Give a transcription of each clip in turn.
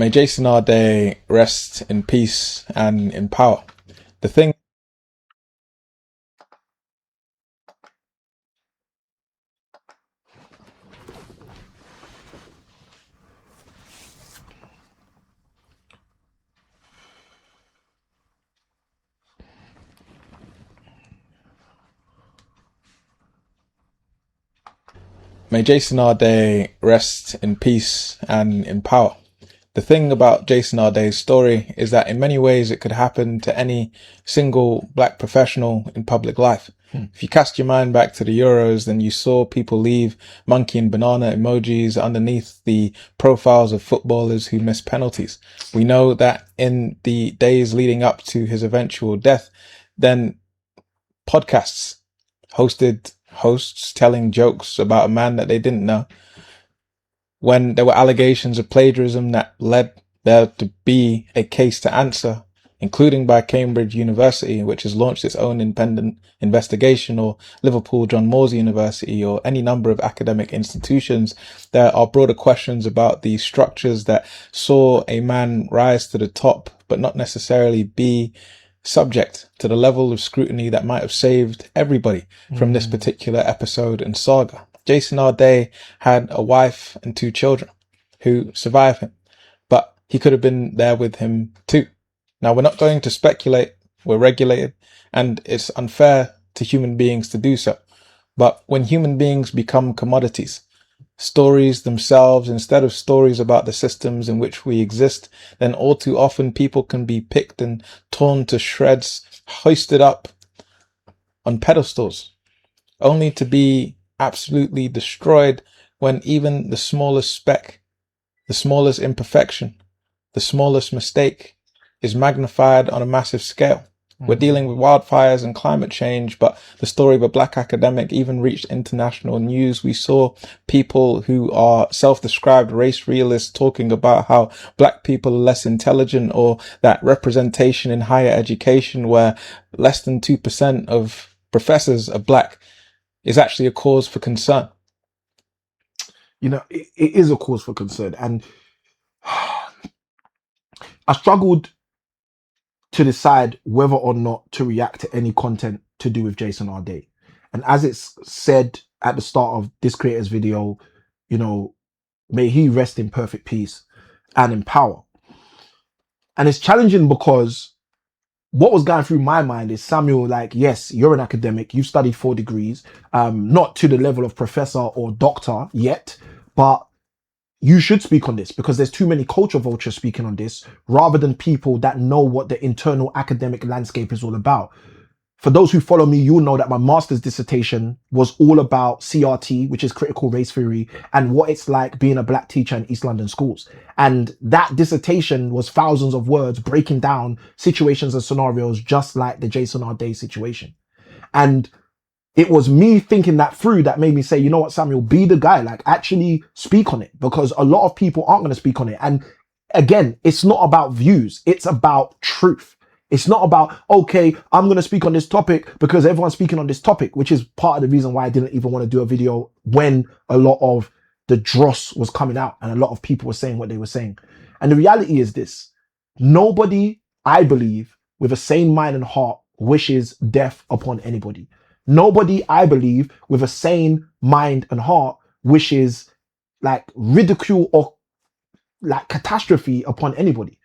May Jason Arday rest in peace and in power. The thing May Jason Arday rest in peace and in power. The thing about Jason Arday's story is that in many ways it could happen to any single black professional in public life. If you cast your mind back to the Euros, then you saw people leave monkey and banana emojis underneath the profiles of footballers who miss penalties. We know that in the days leading up to his eventual death, then podcasts hosted hosts telling jokes about a man that they didn't know. When there were allegations of plagiarism that led there to be a case to answer, including by Cambridge University, which has launched its own independent investigation, or Liverpool John Morsey University, or any number of academic institutions, there are broader questions about the structures that saw a man rise to the top, but not necessarily be subject to the level of scrutiny that might have saved everybody from this particular episode and saga. Jason Arday had a wife and 2 children who survived him, but he could have been there with him too. Now, we're not going to speculate. We're regulated, and it's unfair to human beings to do so. But when human beings become commodities, stories themselves instead of stories about the systems in which we exist, then all too often people can be picked and torn to shreds, hoisted up on pedestals, only to be absolutely destroyed when even the smallest speck, the smallest imperfection, the smallest mistake is magnified on a massive scale. We're dealing with wildfires and climate change, but the story of a black academic even reached international news. We saw people who are self-described race realists talking about how black people are less intelligent, or that representation in higher education where less than 2% of professors are black is actually a cause for concern. You know, it is a cause for concern. And I struggled to decide whether or not to react to any content to do with Jason Arday. And as it's said at the start of this creator's video, you know, may he rest in perfect peace and in power. And it's challenging because what was going through my mind is, Samuel, like, yes, you're an academic, you've studied 4 degrees, not to the level of professor or doctor yet, but you should speak on this, because there's too many culture vultures speaking on this rather than people that know what the internal academic landscape is all about. For those who follow me, you'll know that my master's dissertation was all about CRT, which is critical race theory, and what it's like being a black teacher in East London schools. And that dissertation was thousands of words breaking down situations and scenarios just like the Jason Arday situation. And it was me thinking that through that made me say, you know what, Samuel, be the guy, like actually speak on it, because a lot of people aren't going to speak on it. And again, it's not about views. It's about truth. It's not about, okay, I'm going to speak on this topic because everyone's speaking on this topic, which is part of the reason why I didn't even want to do a video when a lot of the dross was coming out and a lot of people were saying what they were saying. And the reality is this: nobody, I believe, with a sane mind and heart wishes death upon anybody. Nobody, I believe, with a sane mind and heart wishes like ridicule or like catastrophe upon anybody.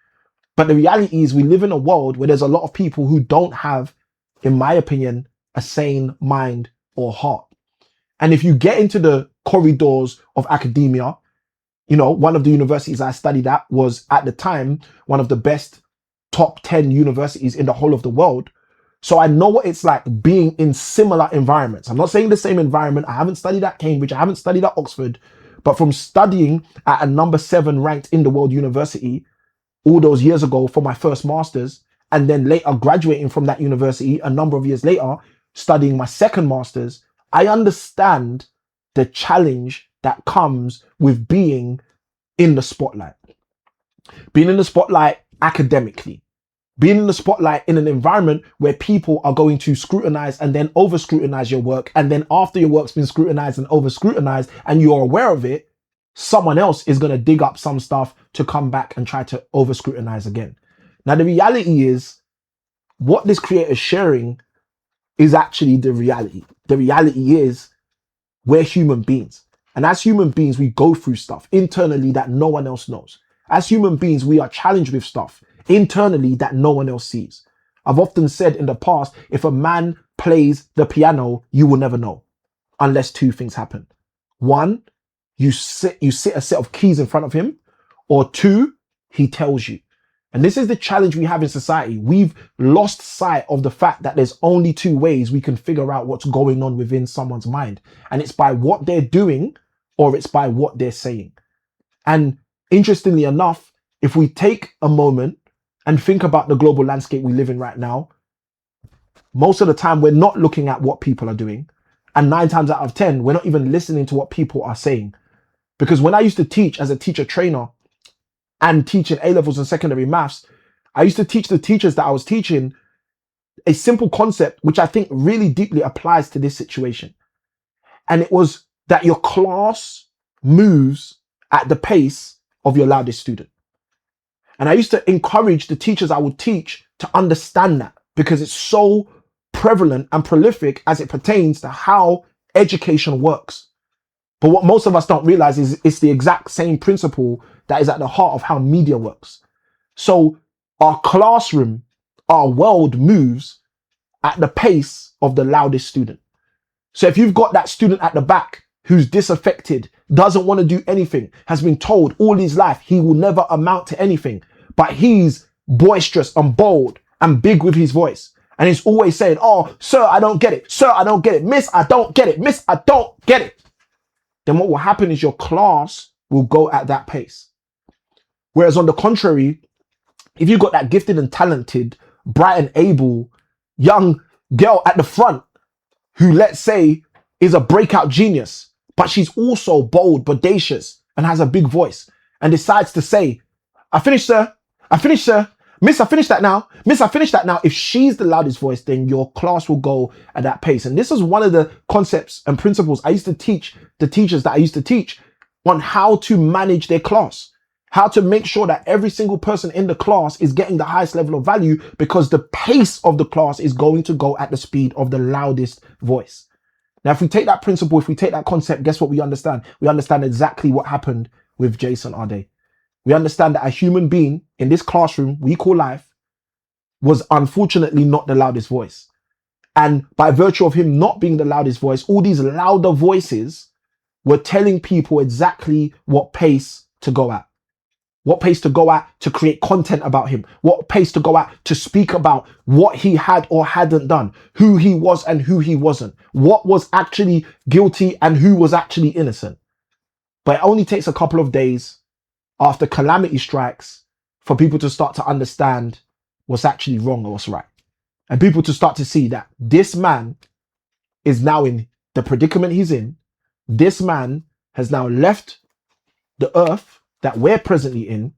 But the reality is we live in a world where there's a lot of people who don't have, in my opinion, a sane mind or heart. And if you get into the corridors of academia, you know, one of the universities I studied at was at the time one of the best top 10 universities in the whole of the world. So I know what it's like being in similar environments. I'm not saying the same environment. I haven't studied at Cambridge. I haven't studied at Oxford. But from studying at a number 7 ranked in the world university all those years ago for my first master's, and then later graduating from that university a number of years later, studying my second master's, I understand the challenge that comes with being in the spotlight. Being in the spotlight academically. Being in the spotlight in an environment where people are going to scrutinize and then over scrutinize your work. And then after your work's been scrutinized and over scrutinized and you're aware of it, someone else is going to dig up some stuff to come back and try to over scrutinize again. Now, the reality is what this creator is sharing is actually the reality. The reality is we're human beings. And as human beings, we go through stuff internally that no one else knows. As human beings, we are challenged with stuff internally that no one else sees. I've often said in the past, if a man plays the piano, you will never know unless two things happen. One, you sit a set of keys in front of him, or two, he tells you. And this is the challenge we have in society. We've lost sight of the fact that there's only two ways we can figure out what's going on within someone's mind. And it's by what they're doing or it's by what they're saying. And interestingly enough, if we take a moment and think about the global landscape we live in right now, most of the time we're not looking at what people are doing. And 9 times out of 10, we're not even listening to what people are saying. Because when I used to teach as a teacher trainer and teaching A-levels and secondary maths, I used to teach the teachers that I was teaching a simple concept, which I think really deeply applies to this situation. And it was that your class moves at the pace of your loudest student. And I used to encourage the teachers I would teach to understand that, because it's so prevalent and prolific as it pertains to how education works. But what most of us don't realize is it's the exact same principle that is at the heart of how media works. So our classroom, our world moves at the pace of the loudest student. So if you've got that student at the back who's disaffected, doesn't want to do anything, has been told all his life he will never amount to anything, but he's boisterous and bold and big with his voice, and he's always saying, "Oh, sir, I don't get it. Sir, I don't get it. Miss, I don't get it. Miss, I don't get it." Then what will happen is your class will go at that pace. Whereas on the contrary, if you've got that gifted and talented, bright and able young girl at the front who, let's say, is a breakout genius, but she's also bold, bodacious, and has a big voice, and decides to say, "I finished, sir. I finished, sir. Miss, I finished that now. Miss, I finished that now." If she's the loudest voice, then your class will go at that pace. And this is one of the concepts and principles I used to teach the teachers that I used to teach on how to manage their class, how to make sure that every single person in the class is getting the highest level of value, because the pace of the class is going to go at the speed of the loudest voice. Now, if we take that principle, if we take that concept, guess what we understand? We understand exactly what happened with Jason Arday. We understand that a human being in this classroom we call life was unfortunately not the loudest voice. And by virtue of him not being the loudest voice, all these louder voices were telling people exactly what pace to go at. What pace to go at to create content about him. What pace to go at to speak about what he had or hadn't done. Who he was and who he wasn't. What was actually guilty and who was actually innocent. But it only takes a couple of days after calamity strikes for people to start to understand what's actually wrong or what's right. And people to start to see that this man is now in the predicament he's in. This man has now left the earth that we're presently in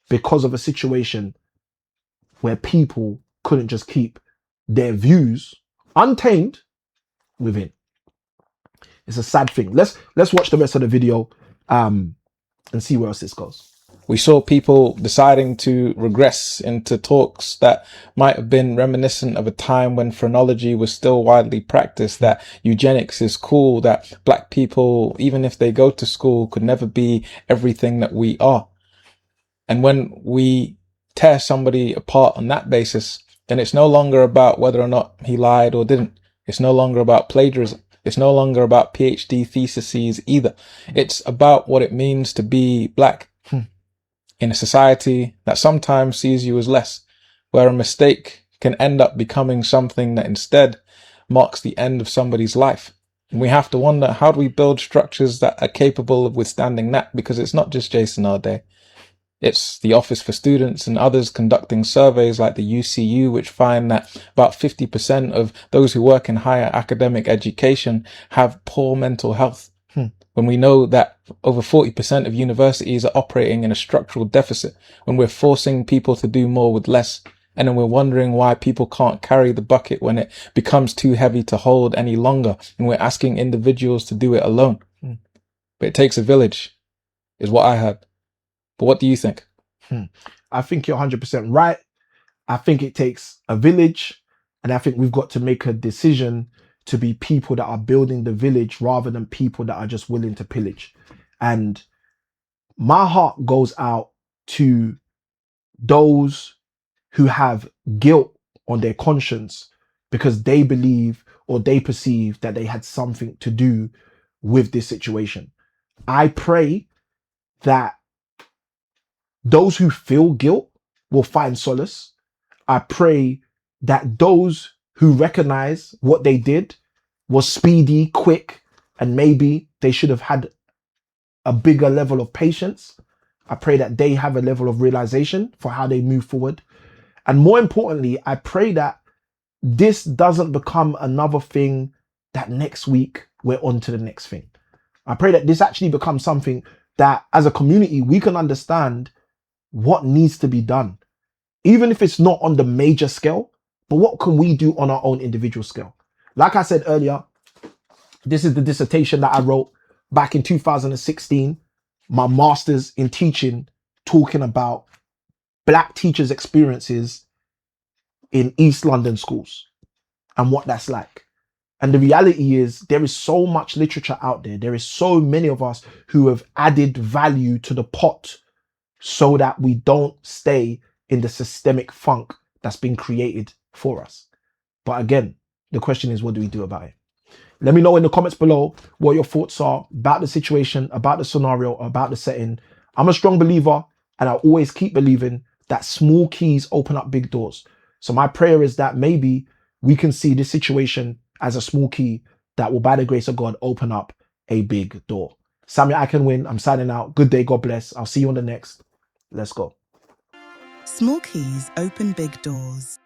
because of a situation where people couldn't just keep their views untamed within. It's a sad thing. Let's watch the rest of the video and see where else this goes. We saw people deciding to regress into talks that might have been reminiscent of a time when phrenology was still widely practiced, that eugenics is cool, that black people, even if they go to school, could never be everything that we are. And when we tear somebody apart on that basis, then it's no longer about whether or not he lied or didn't. It's no longer about plagiarism. It's no longer about PhD theses either. It's about what it means to be black. In a society that sometimes sees you as less, where a mistake can end up becoming something that instead marks the end of somebody's life. And we have to wonder, how do we build structures that are capable of withstanding that? Because it's not just Jason Arday. It's the Office for Students and others conducting surveys like the UCU, which find that about 50% of those who work in higher academic education have poor mental health. When we know that over 40% of universities are operating in a structural deficit, when we're forcing people to do more with less, and then we're wondering why people can't carry the bucket when it becomes too heavy to hold any longer, and we're asking individuals to do it alone. But it takes a village. is what I heard. But what do you think? I think you're 100% right. I think it takes a village, and I think we've got to make a decision to be people that are building the village rather than people that are just willing to pillage. And my heart goes out to those who have guilt on their conscience because they believe or they perceive that they had something to do with this situation. I pray that those who feel guilt will find solace. I pray that those who recognize what they did was speedy, quick, and maybe they should have had a bigger level of patience. I pray that they have a level of realization for how they move forward. And more importantly, I pray that this doesn't become another thing that next week we're on to the next thing. I pray that this actually becomes something that as a community, we can understand what needs to be done. Even if it's not on the major scale, but what can we do on our own individual scale? Like I said earlier, this is the dissertation that I wrote back in 2016, my master's in teaching, talking about Black teachers' experiences in East London schools and what that's like. And the reality is there is so much literature out there. There is so many of us who have added value to the pot so that we don't stay in the systemic funk that's been created for us. But again, the question is, what do we do about it? Let me know in the comments below what your thoughts are about the situation, about the scenario, about the setting. I'm a strong believer, and I'll always keep believing that small keys open up big doors. So my prayer is that maybe we can see this situation as a small key that will, by the grace of God, open up a big door. Samuel ICanWin, I'm signing out. Good day, God bless. I'll see you on the next. Let's go. Small keys open big doors.